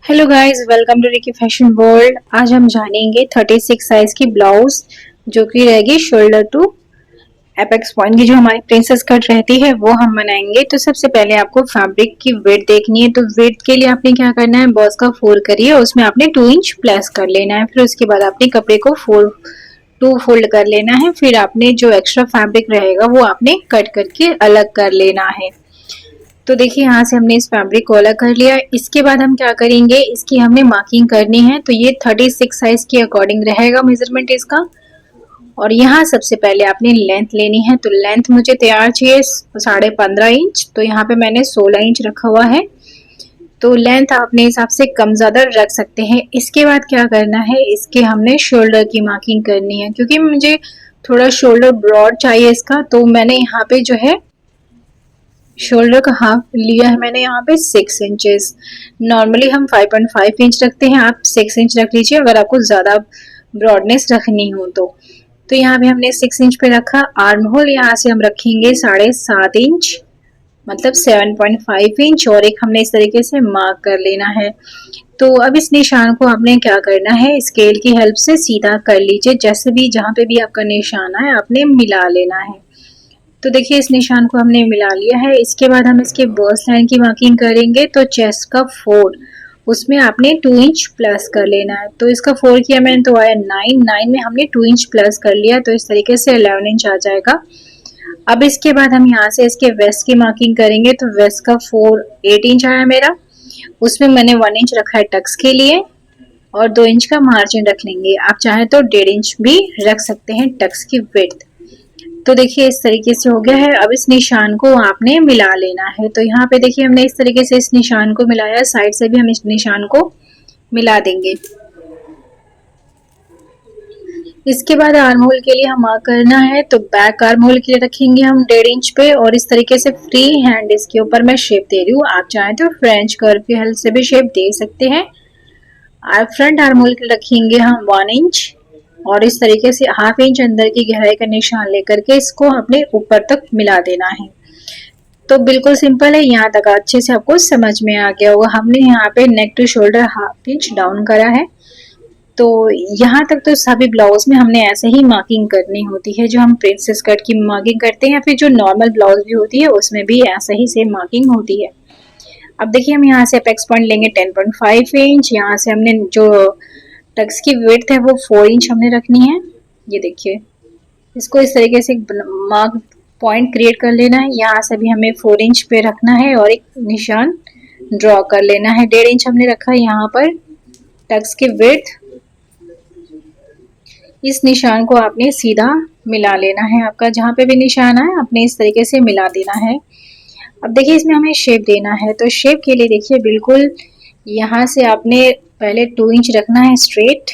Hello guys, welcome to Ricky Fashion World. आज हम जानेंगे 36 साइज की ब्लाउज जो कि रहेगी शोल्डर टू एपेक्स पॉइंट की। जो हमारी प्रिंसेस कट रहती है वो हम बनाएंगे। तो सबसे पहले आपको फैब्रिक की विड्थ देखनी है। तो विड्थ के लिए आपने क्या करना है, बॉस का फोल्ड करिए, उसमें आपने 2 इंच प्लस कर लेना है। फिर उसके बाद आपने कपड़े को फोल्ड कर लेना है। फिर आपने जो एक्स्ट्रा फैब्रिक रहेगा वो आपने कट करके अलग कर लेना है। तो देखिए यहाँ से हमने इस फैब्रिक को अलग कर लिया। इसके बाद हम क्या करेंगे, इसकी हमने मार्किंग करनी है। तो ये 36 साइज के अकॉर्डिंग रहेगा मेजरमेंट इसका। और यहाँ सबसे पहले आपने लेंथ लेनी है। तो लेंथ मुझे तैयार चाहिए 15.5 इंच। तो यहाँ पे मैंने 16 इंच रखा हुआ है। तो लेंथ अपने हिसाब से कम ज्यादा रख सकते हैं। इसके बाद क्या करना है, इसके हमने शोल्डर की मार्किंग करनी है। क्योंकि मुझे थोड़ा शोल्डर ब्रॉड चाहिए इसका, तो मैंने यहाँ पे जो है शोल्डर का हाफ लिया है मैंने यहाँ पे 6 इंचेस। नॉर्मली हम 5.5 इंच रखते हैं, आप 6 इंच रख लीजिए अगर आपको ज्यादा ब्रॉडनेस रखनी हो तो यहाँ पे हमने 6 इंच पे रखा। आर्म होल यहाँ से हम रखेंगे 7.5 इंच, मतलब 7.5 इंच। और एक हमने इस तरीके से मार्क कर लेना है। तो अब इस निशान को आपने क्या करना है, स्केल की हेल्प से सीधा कर लीजिए। जैसे भी जहाँ पे भी आपका निशान है आपने मिला लेना है। तो देखिए इस निशान को हमने मिला लिया है। इसके बाद हम इसके बर्स्ट लाइन की मार्किंग करेंगे। तो चेस्ट का 4, उसमें आपने 2 इंच प्लस कर लेना है। तो इसका 4 किया मैंने तो आया 9 में हमने 2 इंच प्लस कर लिया। तो इस तरीके से 11 इंच आ जाएगा। अब इसके बाद हम यहाँ से इसके वेस्ट की मार्किंग करेंगे। तो वेस्ट का 4 8 इंच आया मेरा। उसमें मैंने 1 इंच रखा है टक्स के लिए और 2 इंच का मार्जिन रख लेंगे। आप चाहे तो 1.5 इंच भी रख सकते हैं टक्स की विड्थ। तो देखिए इस तरीके से हो गया है। अब इस निशान को आपने मिला लेना है। तो यहाँ पे देखिए हमने इस तरीके से इस निशान को मिलाया। साइड से भी हम इस निशान को मिला देंगे। इसके बाद आर्म होल के लिए हम मार्क करना है। तो बैक आर्म होल के लिए रखेंगे हम 1.5 इंच पे। और इस तरीके से फ्री हैंड इसके ऊपर मैं शेप दे रही हूँ। आप चाहें तो फ्रेंच कर्व की हेल्प से भी शेप दे सकते हैं। फ्रंट आर्म होल के लिए रखेंगे हम 1 इंच। और इस तरीके से हाफ इंच अंदर की गहराई का निशान लेकर के इसको अपने ऊपर तक मिला देना है। तो बिल्कुल सिंपल है। यहाँ तक अच्छे से आपको समझ में आ गया होगा। हमने यहाँ पे neck to shoulder half inch down करा है। तो यहाँ तक तो सभी ब्लाउज में हमने ऐसे ही मार्किंग करनी होती है। जो हम प्रिंसेस कट की मार्किंग करते हैं या फिर जो नॉर्मल ब्लाउज भी होती है उसमें भी ऐसा ही सेम मार्किंग होती है। अब देखिए हम यहाँ से अपेक्स पॉइंट लेंगे 10.5 इंच। यहाँ से हमने जो टक्स की विड्थ है वो 4 इंच हमने रखनी है। ये देखिए इसको इस तरीके से मार्क पॉइंट क्रिएट कर लेना है। यहाँ से भी हमें 4 इंच पे रखना है और एक निशान ड्रॉ कर लेना है। 1.5 इंच हमने रखा है यहाँ पर टक्स की विड्थ। इस निशान को आपने सीधा मिला लेना है। आपका जहाँ पे भी निशान है आपने इस तरीके से मिला देना है। अब देखिए इसमें हमें शेप देना है। तो शेप के लिए देखिए बिल्कुल यहाँ से आपने पहले 2 इंच रखना है स्ट्रेट,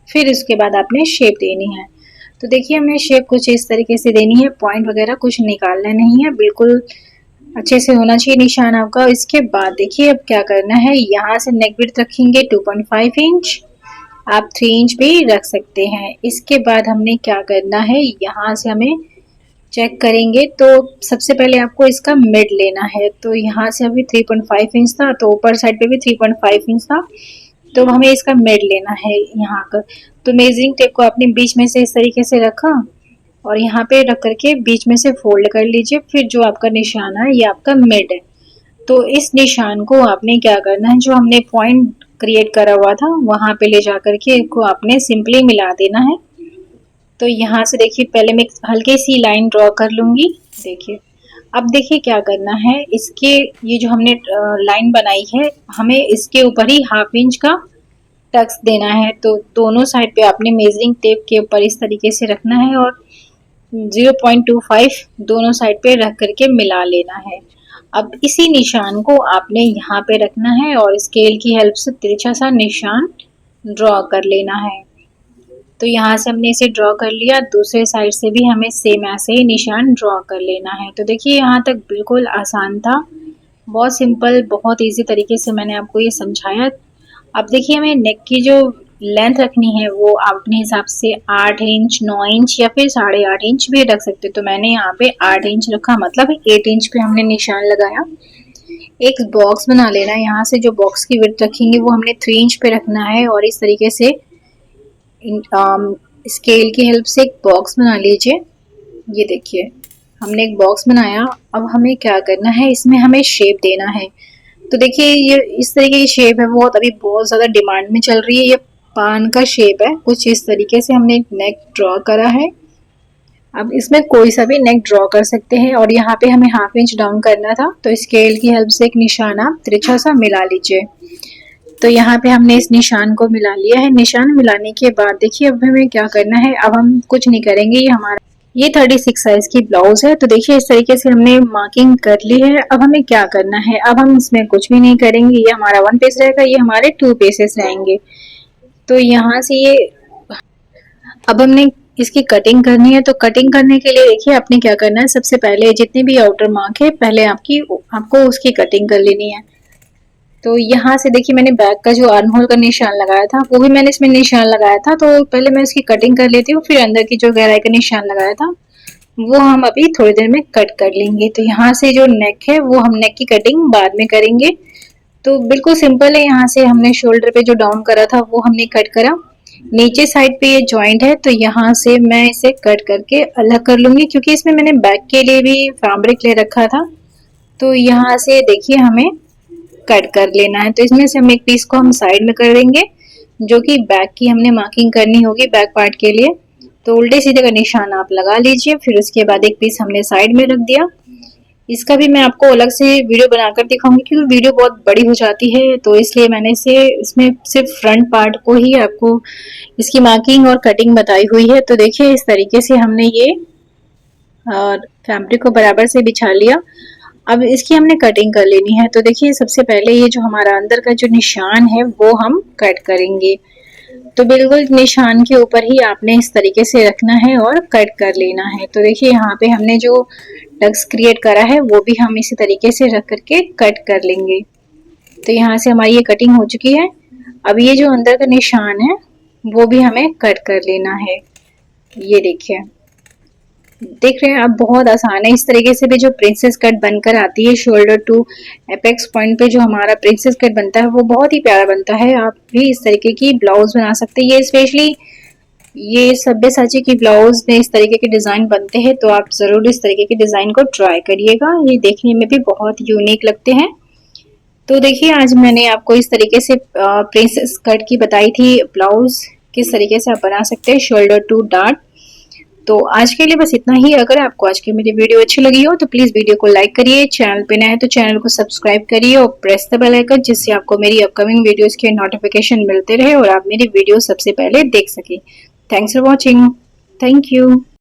फिर उसके बाद आपने शेप देनी है। तो देखिए हमें शेप कुछ इस तरीके से देनी है। पॉइंट वगैरह कुछ निकालना नहीं है, बिल्कुल अच्छे से होना चाहिए निशान आपका। इसके बाद देखिए अब क्या करना है, यहाँ से नेक विड्थ रखेंगे 2.5 इंच। आप 3 इंच भी रख सकते हैं। इसके बाद हमने क्या करना है, यहाँ से हमें चेक करेंगे। तो सबसे पहले आपको इसका मिड लेना है। तो यहाँ से अभी 3.5 इंच था, तो ऊपर साइड पे भी 3.5 इंच था। तो हमें इसका मिड लेना है यहाँ का। तो मेजरिंग टेप को आपने बीच में से इस तरीके से रखा और यहाँ पे रख करके बीच में से फोल्ड कर लीजिए। फिर जो आपका निशान है ये आपका मिड है। तो इस निशान को आपने क्या करना है, जो हमने पॉइंट क्रिएट करा हुआ था वहां पे ले जा करके इसको आपने सिंपली मिला देना है। तो यहाँ से देखिए पहले मैं हल्की सी लाइन ड्रॉ कर लूंगी। देखिए अब देखिए क्या करना है, इसके ये जो हमने लाइन बनाई है हमें इसके ऊपर ही हाफ इंच का टक्स देना है। तो दोनों साइड पे आपने मेजरिंग टेप के ऊपर इस तरीके से रखना है और 0.25 दोनों साइड पे रख करके मिला लेना है। अब इसी निशान को आपने यहाँ पे रखना है और स्केल की हेल्प से तिरछा सा निशान ड्रॉ कर लेना है। तो यहाँ से हमने इसे ड्रॉ कर लिया। दूसरे साइड से भी हमें सेम ऐसे ही निशान ड्रॉ कर लेना है। तो देखिए यहाँ तक बिल्कुल आसान था, बहुत सिंपल, बहुत इजी तरीके से मैंने आपको ये समझाया। अब देखिए हमें नेक की जो लेंथ रखनी है वो आप अपने हिसाब से 8 इंच, 9 इंच या फिर 8.5 इंच भी रख सकते। तो मैंने यहाँ पे 8 इंच रखा, मतलब 8 इंच पे हमने निशान लगाया। एक बॉक्स बना लेना है। यहाँ से जो बॉक्स की विड्थ रखेंगे वो हमने 3 इंच पे रखना है और इस तरीके से स्केल की हेल्प से एक बॉक्स बना लीजिए। ये देखिए हमने एक बॉक्स बनाया। अब हमें क्या करना है, इसमें हमें शेप देना है। तो देखिए ये इस तरीके की शेप है, बहुत अभी बहुत ज़्यादा डिमांड में चल रही है। ये पान का शेप है, कुछ इस तरीके से हमने एक नेक ड्रॉ करा है। अब इसमें कोई सा भी नेक ड्रॉ कर सकते हैं और यहाँ पे हमें 1/2 इंच डाउन करना था, तो स्केल की हेल्प से एक निशाना तिरछा सा मिला लीजिए। तो यहाँ पे हमने इस निशान को मिला लिया है। निशान मिलाने के बाद देखिए अब हमें क्या करना है, अब हम कुछ नहीं करेंगे। ये 36 साइज की ब्लाउज है। तो देखिए इस तरीके से हमने मार्किंग कर ली है। अब हमें क्या करना है, अब हम इसमें कुछ भी नहीं करेंगे। ये हमारा 1 पीस रहेगा, ये हमारे 2 पीसेस रहेंगे। तो यहाँ से ये अब हमने इसकी कटिंग करनी है। तो कटिंग करने के लिए देखिए आपने क्या करना है, सबसे पहले जितनी भी आउटर मार्क है पहले आपको उसकी कटिंग कर लेनी है। तो यहाँ से देखिए मैंने बैक का जो आर्म होल का निशान लगाया था वो भी मैंने इसमें निशान लगाया था। तो पहले मैं इसकी कटिंग कर लेती हूँ, फिर अंदर की जो गहराई का निशान लगाया था वो हम अभी थोड़ी देर में कट कर लेंगे। तो यहाँ से जो नेक है वो हम नेक की कटिंग बाद में करेंगे। तो बिल्कुल सिंपल है। यहाँ से हमने शोल्डर पे जो डाउन करा था वो हमने कट करा। नीचे साइड पे ये जॉइंट है, तो यहाँ से मैं इसे कट करके अलग कर लूंगी, क्योंकि इसमें मैंने बैक के लिए भी फैब्रिक ले रखा था। तो यहाँ से देखिए हमें कट कर लेना है। तो इसमें से हम एक पीस को हम साइड में कर देंगे, जो कि बैक की हमने मार्किंग करनी होगी बैक पार्ट के लिए। तो उल्टे सीधे का निशान आप लगा लीजिए। फिर उसके बाद एक पीस हमने साइड में रख दिया। इसका भी मैं आपको अलग से वीडियो बनाकर दिखाऊंगी, क्योंकि वीडियो बहुत बड़ी हो जाती है, तो इसलिए मैंने इसमें सिर्फ फ्रंट पार्ट को ही आपको इसकी मार्किंग और कटिंग बताई हुई है। तो देखिए इस तरीके से हमने ये फैब्रिक को बराबर से बिछा लिया। अब इसकी हमने कटिंग कर लेनी है। तो देखिए सबसे पहले ये जो हमारा अंदर का जो निशान है वो हम कट करेंगे। तो बिल्कुल निशान के ऊपर ही आपने इस तरीके से रखना है और कट कर लेना है। तो देखिए यहाँ पे हमने जो डक्स क्रिएट करा है वो भी हम इसी तरीके से रख करके कट कर लेंगे। तो यहाँ से हमारी ये कटिंग हो चुकी है। अब ये जो अंदर का निशान है वो भी हमें कट कर लेना है। ये देखिए देख रहे हैं, अब बहुत आसान है। इस तरीके से भी जो प्रिंसेस कट बनकर आती है, शोल्डर टू एपेक्स पॉइंट पे जो हमारा प्रिंसेस कट बनता है वो बहुत ही प्यारा बनता है। आप भी इस तरीके की ब्लाउज बना सकते हैं। ये स्पेशली ये सब्यसाची की ब्लाउज में इस तरीके के डिजाइन बनते हैं, तो आप जरूर इस तरीके के डिजाइन को ट्राई करिएगा। ये देखने में भी बहुत यूनिक लगते हैं। तो देखिए आज मैंने आपको इस तरीके से प्रिंसेस कट की बताई थी ब्लाउज किस तरीके से आप बना सकते हैं शोल्डर टू डार्ट। तो आज के लिए बस इतना ही। अगर आपको आज की मेरी वीडियो अच्छी लगी हो तो प्लीज वीडियो को लाइक करिए, चैनल पे नए हैं तो चैनल को सब्सक्राइब करिए और प्रेस द बेल आइकन, जिससे आपको मेरी अपकमिंग वीडियोस के नोटिफिकेशन मिलते रहे और आप मेरी वीडियो सबसे पहले देख सके। Thanks for watching. Thank you.